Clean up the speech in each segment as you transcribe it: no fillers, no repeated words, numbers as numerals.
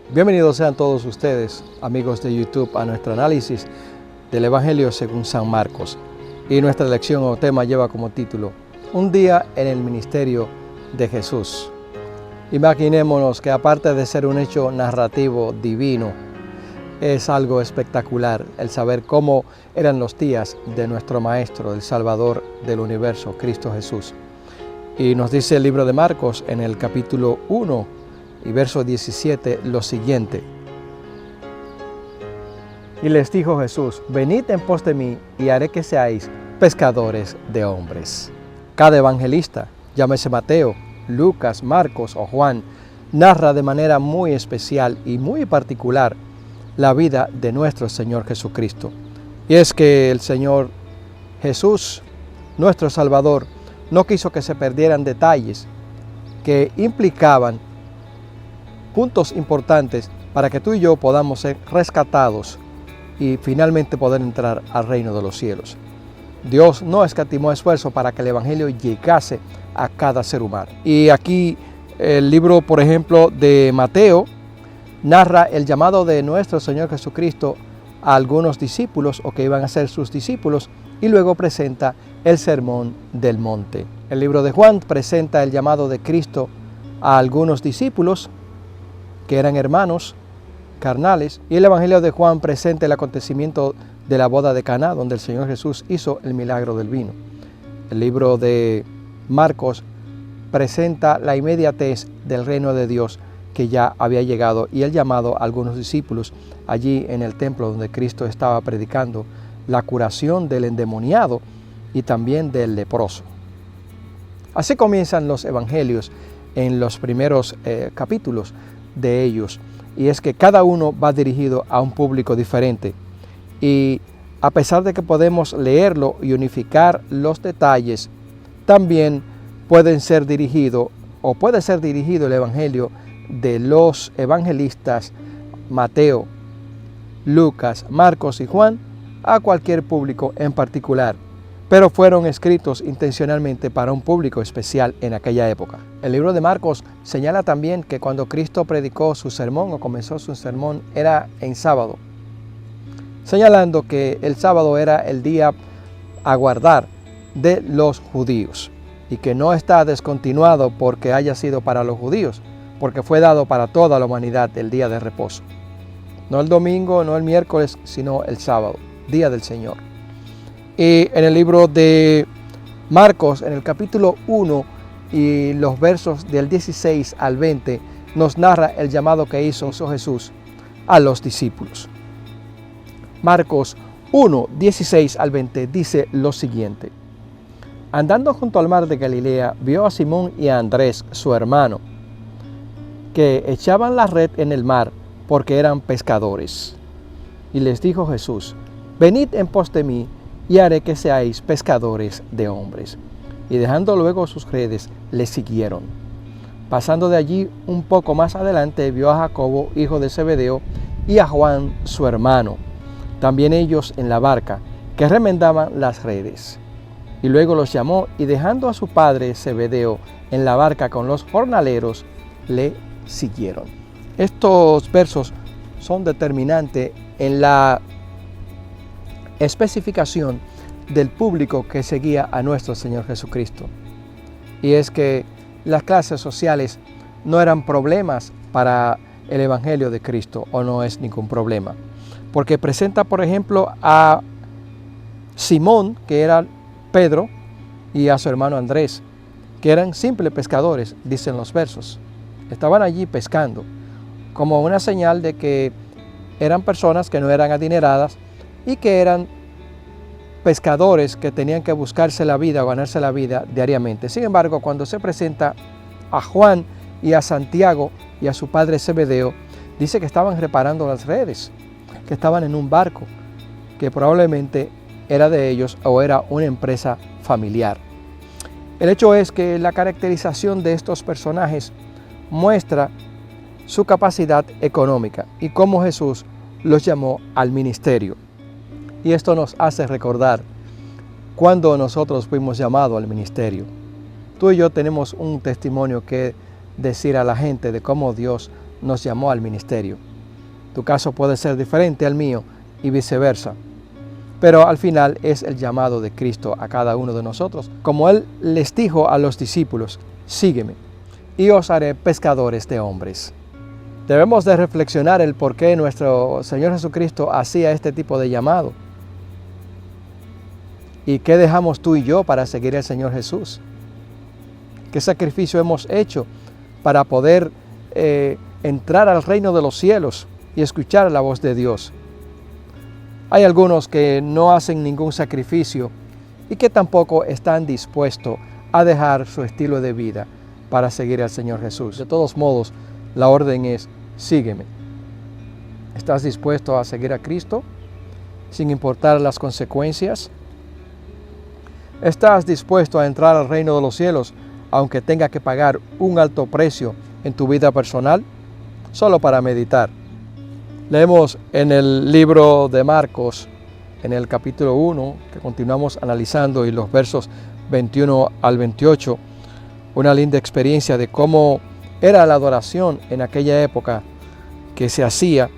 Bienvenidos sean todos ustedes, amigos de YouTube, a nuestro análisis del Evangelio según San Marcos. Y nuestra lección o tema lleva como título, Un día en el ministerio de Jesús. Imaginémonos que aparte de ser un hecho narrativo divino, es algo espectacular el saber cómo eran los días de nuestro Maestro, el Salvador del universo, Cristo Jesús. Y nos dice el libro de Marcos en el capítulo 1, y verso 17, lo siguiente. Y les dijo Jesús, venid en pos de mí y haré que seáis pescadores de hombres. Cada evangelista, llámese Mateo, Lucas, Marcos o Juan, narra de manera muy especial y muy particular la vida de nuestro Señor Jesucristo. Y es que el Señor Jesús, nuestro Salvador, no quiso que se perdieran detalles que implicaban puntos importantes para que tú y yo podamos ser rescatados y finalmente poder entrar al reino de los cielos. Dios no escatimó esfuerzo para que el Evangelio llegase a cada ser humano. Y aquí el libro, por ejemplo, de Mateo, narra el llamado de nuestro Señor Jesucristo a algunos discípulos o que iban a ser sus discípulos y luego presenta el Sermón del Monte. El libro de Juan presenta el llamado de Cristo a algunos discípulos que eran hermanos carnales, y el Evangelio de Juan presenta el acontecimiento de la boda de Caná, donde el Señor Jesús hizo el milagro del vino. El libro de Marcos presenta la inmediatez del reino de Dios que ya había llegado y el llamado a algunos discípulos allí en el templo donde Cristo estaba predicando la curación del endemoniado y también del leproso. Así comienzan los evangelios en los primeros capítulos de ellos, y es que cada uno va dirigido a un público diferente, y a pesar de que podemos leerlo y unificar los detalles, también puede ser dirigido el evangelio de los evangelistas Mateo, Lucas, Marcos y Juan a cualquier público en particular, pero fueron escritos intencionalmente para un público especial en aquella época. El libro de Marcos señala también que cuando Cristo predicó su sermón o comenzó su sermón era en sábado, señalando que el sábado era el día a guardar de los judíos y que no está descontinuado porque haya sido para los judíos, porque fue dado para toda la humanidad el día de reposo. No el domingo, no el miércoles, sino el sábado, día del Señor. Y en el libro de Marcos, en el capítulo 1 y los versos del 16 al 20, nos narra el llamado que hizo Jesús a los discípulos. Marcos 1, 16 al 20 dice lo siguiente. Andando junto al mar de Galilea, vio a Simón y a Andrés, su hermano, que echaban la red en el mar porque eran pescadores. Y les dijo Jesús, venid en pos de mí, y haré que seáis pescadores de hombres. Y dejando luego sus redes, le siguieron. Pasando de allí un poco más adelante, vio a Jacobo, hijo de Zebedeo, y a Juan, su hermano, también ellos en la barca, que remendaban las redes. Y luego los llamó, y dejando a su padre Zebedeo en la barca con los jornaleros, le siguieron. Estos versos son determinantes en la especificación del público que seguía a nuestro Señor Jesucristo. Y es que las clases sociales no eran problemas para el Evangelio de Cristo, o no es ningún problema. Porque presenta, por ejemplo, a Simón, que era Pedro, y a su hermano Andrés, que eran simples pescadores, dicen los versos. Estaban allí pescando, como una señal de que eran personas que no eran adineradas, y que eran pescadores que tenían que buscarse la vida o ganarse la vida diariamente. Sin embargo, cuando se presenta a Juan y a Santiago y a su padre Zebedeo, dice que estaban reparando las redes, que estaban en un barco, que probablemente era de ellos o era una empresa familiar. El hecho es que la caracterización de estos personajes muestra su capacidad económica y cómo Jesús los llamó al ministerio. Y esto nos hace recordar cuando nosotros fuimos llamados al ministerio. Tú y yo tenemos un testimonio que decir a la gente de cómo Dios nos llamó al ministerio. Tu caso puede ser diferente al mío y viceversa. Pero al final es el llamado de Cristo a cada uno de nosotros. Como Él les dijo a los discípulos, sígueme y os haré pescadores de hombres. Debemos de reflexionar el por qué nuestro Señor Jesucristo hacía este tipo de llamado. ¿Y qué dejamos tú y yo para seguir al Señor Jesús? ¿Qué sacrificio hemos hecho para poder entrar al reino de los cielos y escuchar la voz de Dios? Hay algunos que no hacen ningún sacrificio y que tampoco están dispuestos a dejar su estilo de vida para seguir al Señor Jesús. De todos modos, la orden es, sígueme. ¿Estás dispuesto a seguir a Cristo sin importar las consecuencias? ¿Estás dispuesto a entrar al reino de los cielos aunque tenga que pagar un alto precio en tu vida personal? Solo para meditar. Leemos en el libro de Marcos, en el capítulo 1, que continuamos analizando, y los versos 21 al 28, una linda experiencia de cómo era la adoración en aquella época que se hacía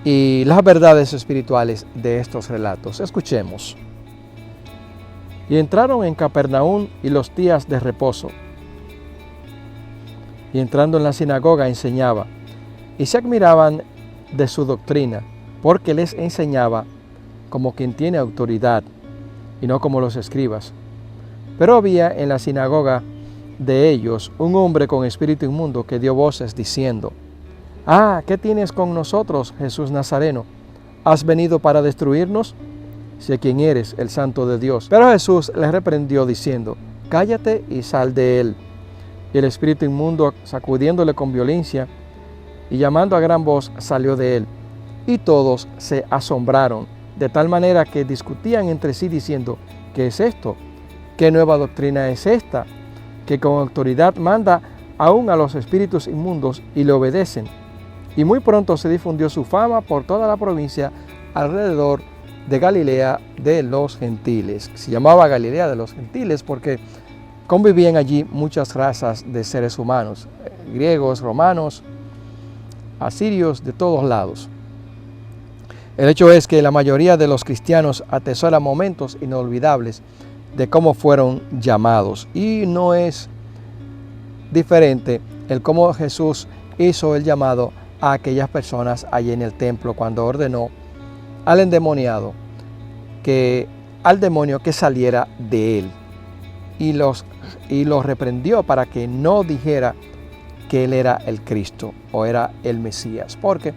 y las verdades espirituales de estos relatos. Escuchemos. Y entraron en Capernaum y los días de reposo. Y entrando en la sinagoga enseñaba, y se admiraban de su doctrina, porque les enseñaba como quien tiene autoridad, y no como los escribas. Pero había en la sinagoga de ellos un hombre con espíritu inmundo que dio voces diciendo, ¿qué tienes con nosotros, Jesús Nazareno? ¿Has venido para destruirnos? Sé quién eres, el Santo de Dios. Pero Jesús les reprendió diciendo, cállate y sal de él. Y el espíritu inmundo, sacudiéndole con violencia y llamando a gran voz, salió de él. Y todos se asombraron, de tal manera que discutían entre sí diciendo, ¿qué es esto? ¿Qué nueva doctrina es esta? Que con autoridad manda aún a los espíritus inmundos y le obedecen. Y muy pronto se difundió su fama por toda la provincia alrededor de Galilea de los gentiles. Se llamaba Galilea de los gentiles porque convivían allí muchas razas de seres humanos, griegos, romanos, asirios, de todos lados. El hecho es que la mayoría de los cristianos atesora momentos inolvidables de cómo fueron llamados, y no es diferente el cómo Jesús hizo el llamado a aquellas personas allí en el templo cuando ordenó al endemoniado al demonio que saliera de él, y los reprendió para que no dijera que él era el Cristo o era el Mesías, porque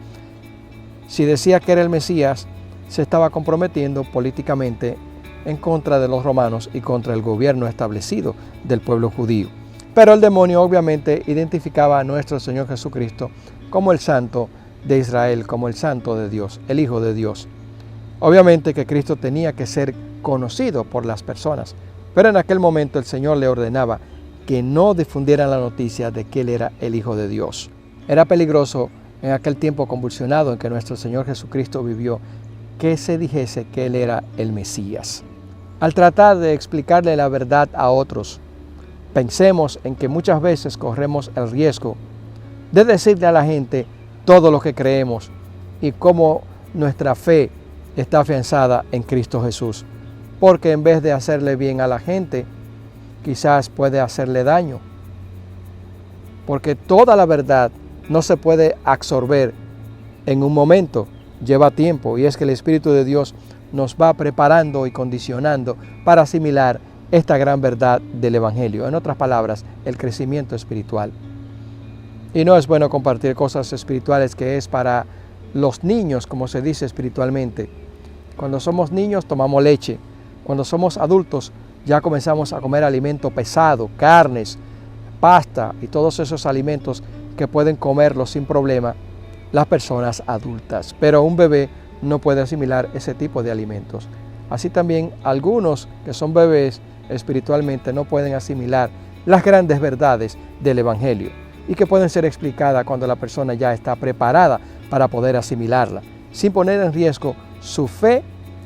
si decía que era el Mesías se estaba comprometiendo políticamente en contra de los romanos y contra el gobierno establecido del pueblo judío. Pero el demonio obviamente identificaba a nuestro Señor Jesucristo como el Santo de Israel, como el Santo de Dios, el Hijo de Dios. Obviamente que Cristo tenía que ser conocido por las personas, pero en aquel momento el Señor le ordenaba que no difundieran la noticia de que Él era el Hijo de Dios. Era peligroso en aquel tiempo convulsionado en que nuestro Señor Jesucristo vivió que se dijese que Él era el Mesías. Al tratar de explicarle la verdad a otros, pensemos en que muchas veces corremos el riesgo de decirle a la gente todo lo que creemos y cómo nuestra fe está afianzada en Cristo Jesús, porque en vez de hacerle bien a la gente, quizás puede hacerle daño, porque toda la verdad no se puede absorber en un momento, lleva tiempo, y es que el Espíritu de Dios nos va preparando y condicionando para asimilar esta gran verdad del Evangelio. En otras palabras, el crecimiento espiritual. Y no es bueno compartir cosas espirituales que es para los niños, como se dice espiritualmente. Cuando somos niños tomamos leche. Cuando somos adultos ya comenzamos a comer alimento pesado, carnes, pasta y todos esos alimentos que pueden comerlos sin problema las personas adultas. Pero un bebé no puede asimilar ese tipo de alimentos. Así también algunos que son bebés espiritualmente no pueden asimilar las grandes verdades del Evangelio y que pueden ser explicadas cuando la persona ya está preparada para poder asimilarla, sin poner en riesgo su fe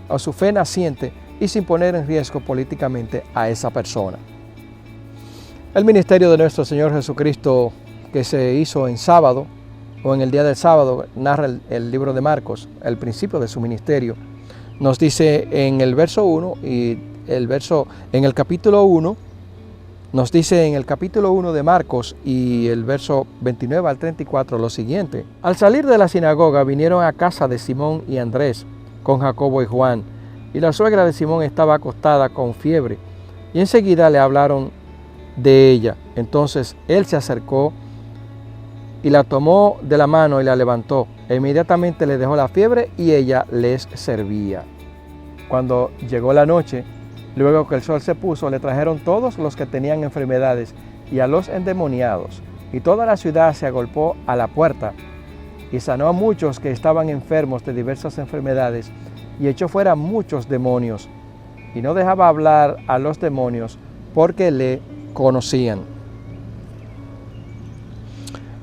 o su fe naciente y sin poner en riesgo políticamente a esa persona. El ministerio de nuestro Señor Jesucristo, que se hizo en sábado, o en el día del sábado, narra el libro de Marcos, el principio de su ministerio. Nos dice en el verso 1 y en el capítulo 1, nos dice en el capítulo 1 de Marcos y el verso 29 al 34 lo siguiente. Al salir de la sinagoga vinieron a casa de Simón y Andrés con Jacobo y Juan, y la suegra de Simón estaba acostada con fiebre, y enseguida le hablaron de ella. Entonces él se acercó y la tomó de la mano y la levantó, e inmediatamente le dejó la fiebre y ella les servía. Cuando llegó la noche, luego que el sol se puso, le trajeron todos los que tenían enfermedades y a los endemoniados, y toda la ciudad se agolpó a la puerta, y sanó a muchos que estaban enfermos de diversas enfermedades, y echó fuera muchos demonios, y no dejaba hablar a los demonios porque le conocían.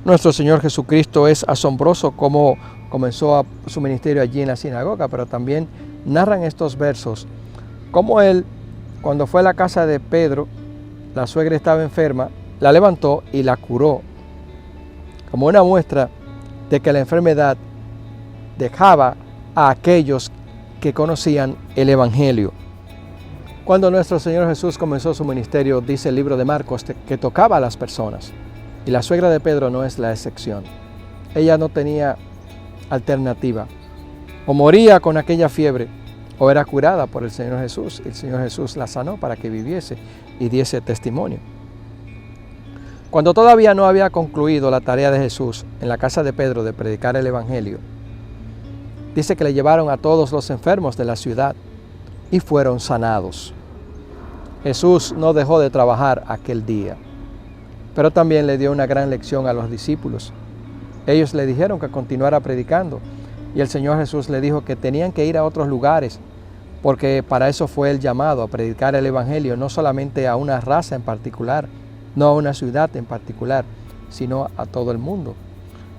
Nuestro Señor Jesucristo es asombroso cómo comenzó su ministerio allí en la sinagoga, pero también narran estos versos cómo él, cuando fue a la casa de Pedro, la suegra estaba enferma, la levantó y la curó, como una muestra de que la enfermedad dejaba a aquellos que conocían el Evangelio. Cuando nuestro Señor Jesús comenzó su ministerio, dice el libro de Marcos, que tocaba a las personas. Y la suegra de Pedro no es la excepción. Ella no tenía alternativa. O moría con aquella fiebre, o era curada por el Señor Jesús. El Señor Jesús la sanó para que viviese y diese testimonio. Cuando todavía no había concluido la tarea de Jesús en la casa de Pedro de predicar el Evangelio, dice que le llevaron a todos los enfermos de la ciudad y fueron sanados. Jesús no dejó de trabajar aquel día, pero también le dio una gran lección a los discípulos. Ellos le dijeron que continuara predicando, y el Señor Jesús le dijo que tenían que ir a otros lugares, porque para eso fue el llamado, a predicar el Evangelio, no solamente a una raza en particular, no a una ciudad en particular, sino a todo el mundo.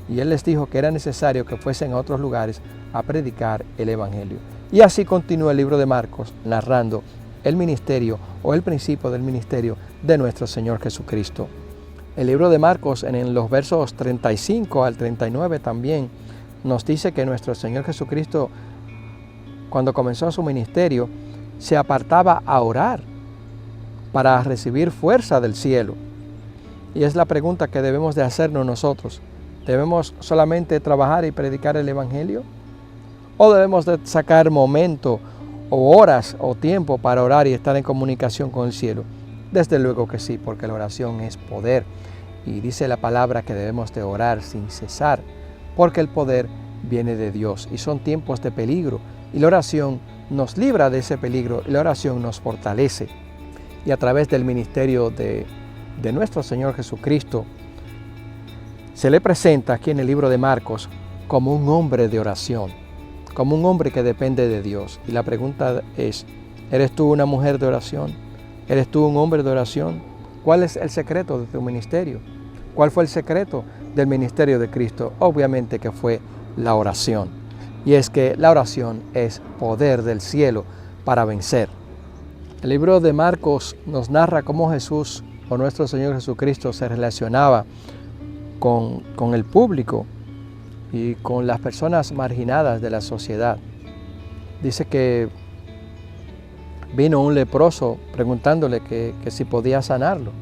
Y Él les dijo que era necesario que fuesen a otros lugares a predicar el Evangelio. Y así continúa el libro de Marcos, narrando el ministerio o el principio del ministerio de nuestro Señor Jesucristo. El libro de Marcos, en los versos 35 al 39 también, nos dice que nuestro Señor Jesucristo, cuando comenzó su ministerio, se apartaba a orar para recibir fuerza del cielo. Y es la pregunta que debemos de hacernos nosotros. ¿Debemos solamente trabajar y predicar el Evangelio? ¿O debemos de sacar momento o horas o tiempo para orar y estar en comunicación con el cielo? Desde luego que sí, porque la oración es poder. Y dice la palabra que debemos de orar sin cesar, porque el poder viene de Dios. Y son tiempos de peligro. Y la oración nos libra de ese peligro y la oración nos fortalece. Y a través del ministerio de nuestro Señor Jesucristo, se le presenta aquí en el libro de Marcos como un hombre de oración, como un hombre que depende de Dios. Y la pregunta es, ¿eres tú una mujer de oración? ¿Eres tú un hombre de oración? ¿Cuál es el secreto de tu ministerio? ¿Cuál fue el secreto del ministerio de Cristo? Obviamente que fue la oración. Y es que la oración es poder del cielo para vencer. El libro de Marcos nos narra cómo Jesús o nuestro Señor Jesucristo se relacionaba con el público y con las personas marginadas de la sociedad. Dice que vino un leproso preguntándole que si podía sanarlo.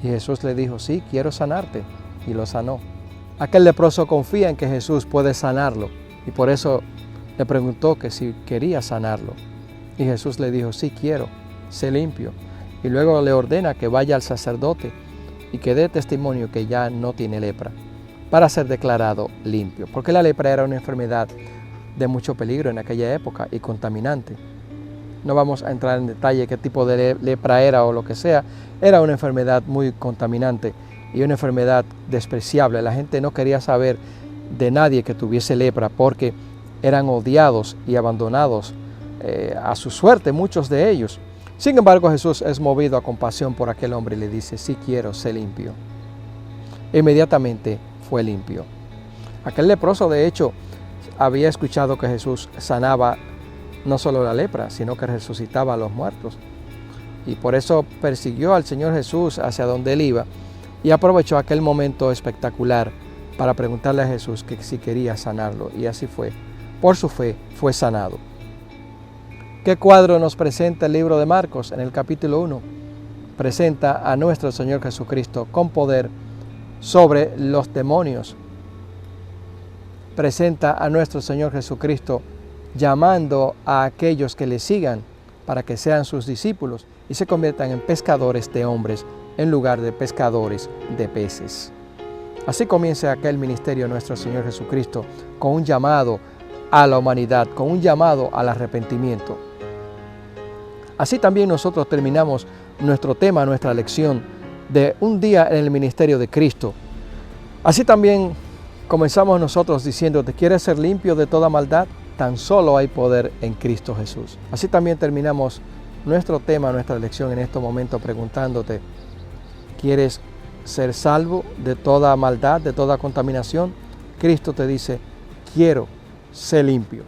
Y Jesús le dijo, sí, quiero sanarte, y lo sanó. Aquel leproso confía en que Jesús puede sanarlo, y por eso le preguntó que si quería sanarlo. Y Jesús le dijo, sí quiero, sé limpio. Y luego le ordena que vaya al sacerdote y que dé testimonio que ya no tiene lepra, para ser declarado limpio. Porque la lepra era una enfermedad de mucho peligro en aquella época y contaminante. No vamos a entrar en detalle qué tipo de lepra era o lo que sea. Era una enfermedad muy contaminante y una enfermedad despreciable. La gente no quería saber de nadie que tuviese lepra porque eran odiados y abandonados a su suerte, muchos de ellos. Sin embargo, Jesús es movido a compasión por aquel hombre y le dice, sí quiero, sé limpio. Inmediatamente fue limpio. Aquel leproso, de hecho, había escuchado que Jesús sanaba no solo la lepra, sino que resucitaba a los muertos. Y por eso persiguió al Señor Jesús hacia donde él iba y aprovechó aquel momento espectacular para preguntarle a Jesús que si quería sanarlo, y así fue. Por su fe fue sanado. ¿Qué cuadro nos presenta el libro de Marcos en el capítulo 1? Presenta a nuestro Señor Jesucristo con poder sobre los demonios. Presenta a nuestro Señor Jesucristo llamando a aquellos que le sigan para que sean sus discípulos y se conviertan en pescadores de hombres en lugar de pescadores de peces. Así comienza aquel ministerio de nuestro Señor Jesucristo con un llamado a la humanidad, con un llamado al arrepentimiento. Así también nosotros terminamos nuestro tema, nuestra lección de un día en el ministerio de Cristo. Así también comenzamos nosotros diciendo, ¿te quieres ser limpio de toda maldad? Tan solo hay poder en Cristo Jesús. Así también terminamos nuestro tema, nuestra lección en este momento preguntándote, ¿quieres ser salvo de toda maldad, de toda contaminación? Cristo te dice, quiero ser limpio.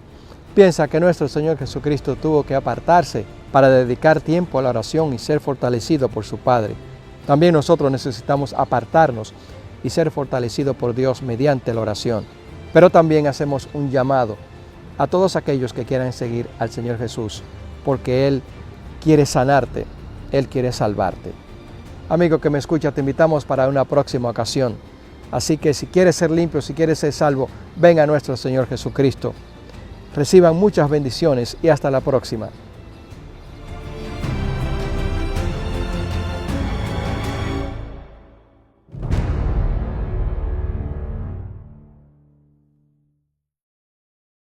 Piensa que nuestro Señor Jesucristo tuvo que apartarse para dedicar tiempo a la oración y ser fortalecido por su Padre. También nosotros necesitamos apartarnos y ser fortalecidos por Dios mediante la oración. Pero también hacemos un llamado a todos aquellos que quieran seguir al Señor Jesús, porque Él quiere sanarte, Él quiere salvarte. Amigo que me escucha, te invitamos para una próxima ocasión. Así que si quieres ser limpio, si quieres ser salvo, ven a nuestro Señor Jesucristo. Reciban muchas bendiciones y hasta la próxima.